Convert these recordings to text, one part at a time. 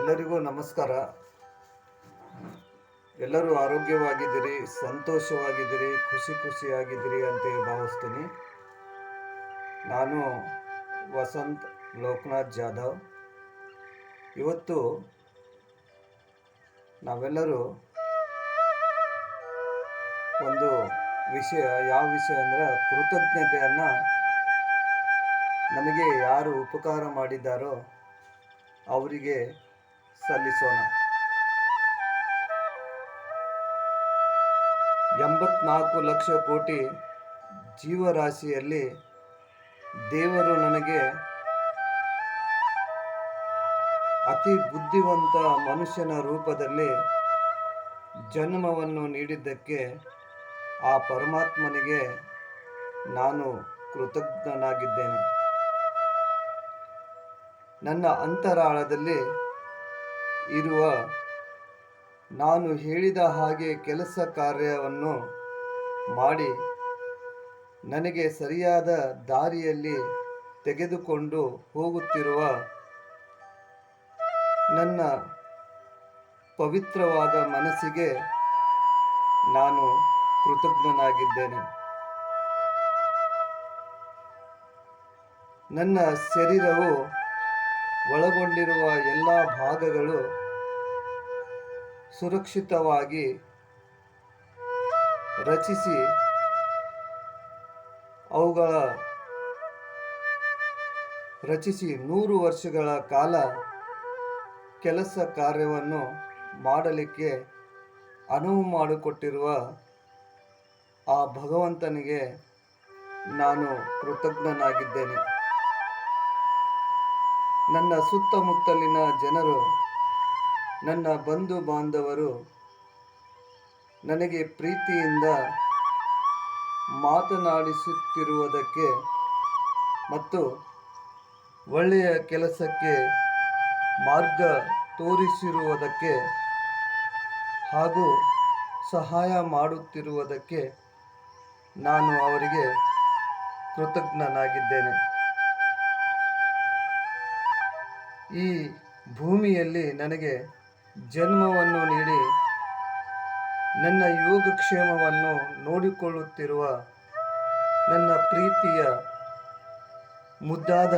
ಎಲ್ಲರಿಗೂ ನಮಸ್ಕಾರ. ಎಲ್ಲರೂ ಆರೋಗ್ಯವಾಗಿದ್ದೀರಿ, ಸಂತೋಷವಾಗಿದ್ದೀರಿ, ಖುಷಿಯಾಗಿದ್ದೀರಿ ಅಂತ ಭಾವಿಸ್ತೀನಿ. ನಾನು ವಸಂತ್ ಲೋಕನಾಥ್ ಜಾಧವ್. ಇವತ್ತು ನಾವೆಲ್ಲರೂ ಒಂದು ವಿಷಯ, ಯಾವ ವಿಷಯ ಅಂದರೆ ಕೃತಜ್ಞತೆಯನ್ನು ನಮಗೆ ಯಾರು ಉಪಕಾರ ಮಾಡಿದ್ದಾರೋ ಅವರಿಗೆ ಸಲ್ಲಿಸೋಣ. 84 ಲಕ್ಷ ಕೋಟಿ ಜೀವರಾಶಿಯಲ್ಲಿ ದೇವರು ನನಗೆ ಅತಿ ಬುದ್ಧಿವಂತ ಮನುಷ್ಯನ ರೂಪದಲ್ಲಿ ಜನ್ಮವನ್ನು ನೀಡಿದ್ದಕ್ಕೆ ಆ ಪರಮಾತ್ಮನಿಗೆ ನಾನು ಕೃತಜ್ಞನಾಗಿದ್ದೇನೆ. ನನ್ನ ಅಂತರಾಳದಲ್ಲಿ ಇರುವ ನಾನು ಹೇಳಿದ ಹಾಗೆ ಕೆಲಸ ಕಾರ್ಯವನ್ನು ಮಾಡಿ ನನಗೆ ಸರಿಯಾದ ದಾರಿಯಲ್ಲಿ ತೆಗೆದುಕೊಂಡು ಹೋಗುತ್ತಿರುವ ನನ್ನ ಪವಿತ್ರವಾದ ಮನಸ್ಸಿಗೆ ನಾನು ಕೃತಜ್ಞನಾಗಿದ್ದೇನೆ. ನನ್ನ ಶರೀರವು ಒಳಗೊಂಡಿರುವ ಎಲ್ಲ ಭಾಗಗಳು ಸುರಕ್ಷಿತವಾಗಿ ರಚಿಸಿ ರಚಿಸಿ 100 ವರ್ಷಗಳ ಕಾಲ ಕೆಲಸ ಕಾರ್ಯವನ್ನು ಮಾಡಲಿಕ್ಕೆ ಅನುವು ಮಾಡಿಕೊಟ್ಟಿರುವ ಆ ಭಗವಂತನಿಗೆ ನಾನು ಕೃತಜ್ಞನಾಗಿದ್ದೇನೆ. ನನ್ನ ಸುತ್ತಮುತ್ತಲಿನ ಜನರು, ನನ್ನ ಬಂಧು ಬಾಂಧವರು ನನಗೆ ಪ್ರೀತಿಯಿಂದ ಮಾತನಾಡಿಸುತ್ತಿರುವುದಕ್ಕೆ ಮತ್ತು ಒಳ್ಳೆಯ ಕೆಲಸಕ್ಕೆ ಮಾರ್ಗ ತೋರಿಸಿರುವುದಕ್ಕೆ ಹಾಗೂ ಸಹಾಯ ಮಾಡುತ್ತಿರುವುದಕ್ಕೆ ನಾನು ಅವರಿಗೆ ಕೃತಜ್ಞನಾಗಿದ್ದೇನೆ. ಈ ಭೂಮಿಯಲ್ಲಿ ನನಗೆ ಜನ್ಮವನ್ನು ನೀಡಿ ನನ್ನ ಯೋಗಕ್ಷೇಮವನ್ನು ನೋಡಿಕೊಳ್ಳುತ್ತಿರುವ ನನ್ನ ಪ್ರೀತಿಯ ಮುದ್ದಾದ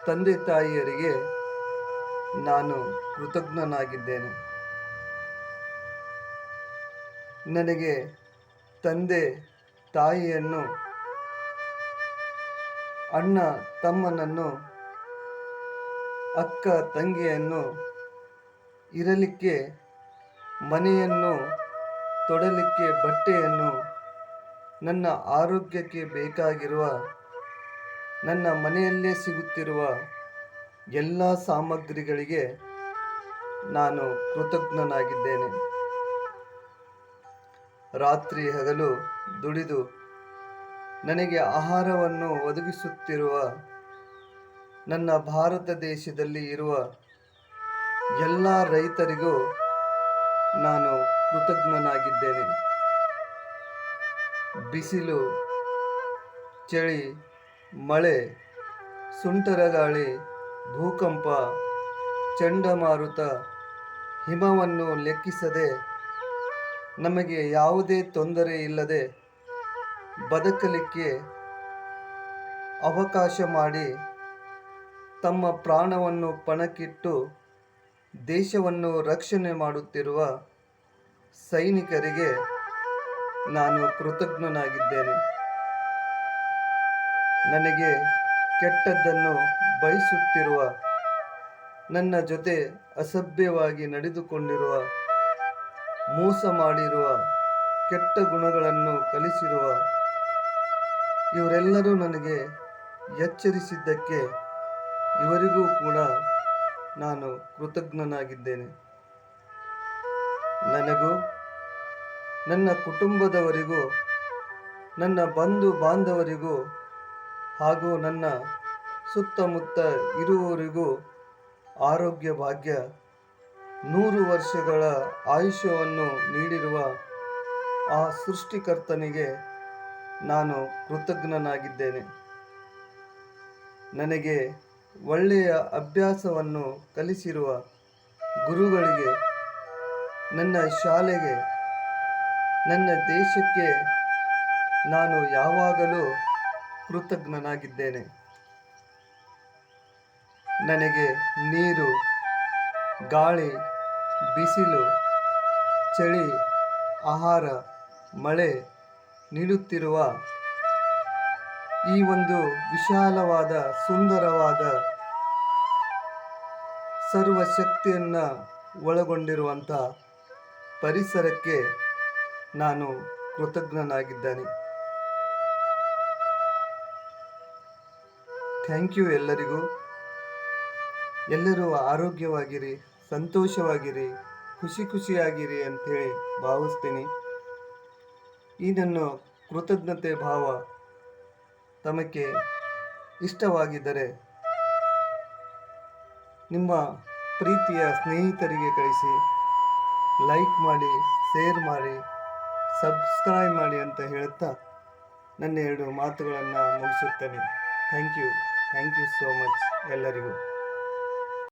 ತಂದೆ ತಾಯಿಯರಿಗೆ ನಾನು ಕೃತಜ್ಞನಾಗಿದ್ದೇನೆ. ನನಗೆ ತಂದೆ ತಾಯಿಯನ್ನು, ಅಣ್ಣ ತಮ್ಮನನ್ನು, ಅಕ್ಕ ತಂಗಿಯನ್ನು, ಇರಲಿಕ್ಕೆ ಮನೆಯನ್ನು, ತೊಡಲಿಕ್ಕೆ ಬಟ್ಟೆಯನ್ನು, ನನ್ನ ಆರೋಗ್ಯಕ್ಕೆ ಬೇಕಾಗಿರುವ ನನ್ನ ಮನೆಯಲ್ಲೇ ಸಿಗುತ್ತಿರುವ ಎಲ್ಲ ಸಾಮಗ್ರಿಗಳಿಗೆ ನಾನು ಕೃತಜ್ಞನಾಗಿದ್ದೇನೆ. ರಾತ್ರಿ ಹಗಲು ದುಡಿದು ನನಗೆ ಆಹಾರವನ್ನು ಒದಗಿಸುತ್ತಿರುವ ನನ್ನ ಭಾರತ ದೇಶದಲ್ಲಿ ಇರುವ ಎಲ್ಲ ರೈತರಿಗೂ ನಾನು ಕೃತಜ್ಞನಾಗಿದ್ದೇನೆ. ಬಿಸಿಲು, ಚಳಿ, ಮಳೆ, ಸುಂಟರಗಾಳಿ, ಭೂಕಂಪ, ಚಂಡಮಾರುತ, ಹಿಮವನ್ನು ಲೆಕ್ಕಿಸದೆ ನಮಗೆ ಯಾವುದೇ ತೊಂದರೆ ಇಲ್ಲದೆ ಬದುಕಲಿಕ್ಕೆ ಅವಕಾಶ ಮಾಡಿ ತಮ್ಮ ಪ್ರಾಣವನ್ನು ಪಣಕ್ಕಿಟ್ಟು ದೇಶವನ್ನು ರಕ್ಷಣೆ ಮಾಡುತ್ತಿರುವ ಸೈನಿಕರಿಗೆ ನಾನು ಕೃತಜ್ಞನಾಗಿದ್ದೇನೆ. ನನಗೆ ಕೆಟ್ಟದ್ದನ್ನು ಬಯಸುತ್ತಿರುವ, ನನ್ನ ಜೊತೆ ಅಸಭ್ಯವಾಗಿ ನಡೆದುಕೊಂಡಿರುವ, ಮೋಸ ಮಾಡಿರುವ, ಕೆಟ್ಟ ಗುಣಗಳನ್ನು ಕಲಿಸಿರುವ ಇವರೆಲ್ಲರೂ ನನಗೆ ಎಚ್ಚರಿಸಿದ್ದಕ್ಕೆ ಇವರಿಗೂ ಕೂಡ ನಾನು ಕೃತಜ್ಞನಾಗಿದ್ದೇನೆ. ನನಗೂ, ನನ್ನ ಕುಟುಂಬದವರಿಗೂ, ನನ್ನ ಬಂಧು ಬಾಂಧವರಿಗೂ ಹಾಗೂ ನನ್ನ ಸುತ್ತಮುತ್ತ ಇರುವವರಿಗೂ ಆರೋಗ್ಯ ಭಾಗ್ಯ, 100 ವರ್ಷಗಳ ಆಯುಷ್ಯವನ್ನು ನೀಡಿರುವ ಆ ಸೃಷ್ಟಿಕರ್ತನಿಗೆ ನಾನು ಕೃತಜ್ಞನಾಗಿದ್ದೇನೆ. ನನಗೆ ಒಳ್ಳೆಯ ಅಭ್ಯಾಸವನ್ನು ಕಲಿಸಿರುವ ಗುರುಗಳಿಗೆ, ನನ್ನ ಶಾಲೆಗೆ, ನನ್ನ ದೇಶಕ್ಕೆ ನಾನು ಯಾವಾಗಲೂ ಕೃತಜ್ಞನಾಗಿದ್ದೇನೆ. ನನಗೆ ನೀರು, ಗಾಳಿ, ಬಿಸಿಲು, ಚಳಿ, ಆಹಾರ, ಮಳೆ ನೀಡುತ್ತಿರುವ ಈ ಒಂದು ವಿಶಾಲವಾದ, ಸುಂದರವಾದ, ಸರ್ವಶಕ್ತಿಯನ್ನು ಒಳಗೊಂಡಿರುವಂಥ ಪರಿಸರಕ್ಕೆ ನಾನು ಕೃತಜ್ಞನಾಗಿದ್ದೇನೆ. ಥ್ಯಾಂಕ್ ಯು ಎಲ್ಲರಿಗೂ. ಎಲ್ಲರೂ ಆರೋಗ್ಯವಾಗಿರಿ, ಸಂತೋಷವಾಗಿರಿ, ಖುಷಿಯಾಗಿರಿ ಅಂಥೇಳಿ ಭಾವಿಸ್ತೀನಿ. ಈ ನನ್ನ ಕೃತಜ್ಞತೆ ಭಾವ ತಮಗೆ ಇಷ್ಟವಾಗಿದ್ದರೆ ನಿಮ್ಮ ಪ್ರೀತಿಯ ಸ್ನೇಹಿತರಿಗೆ ಕಳಿಸಿ, ಲೈಕ್ ಮಾಡಿ, ಶೇರ್ ಮಾಡಿ, ಸಬ್ಸ್ಕ್ರೈಬ್ ಮಾಡಿ ಅಂತ ಹೇಳುತ್ತಾ ನನ್ನ 2 ಮಾತುಗಳನ್ನು ಮುಗಿಸುತ್ತೇನೆ. ಥ್ಯಾಂಕ್ ಯು ಸೋ ಮಚ್ ಎಲ್ಲರಿಗೂ.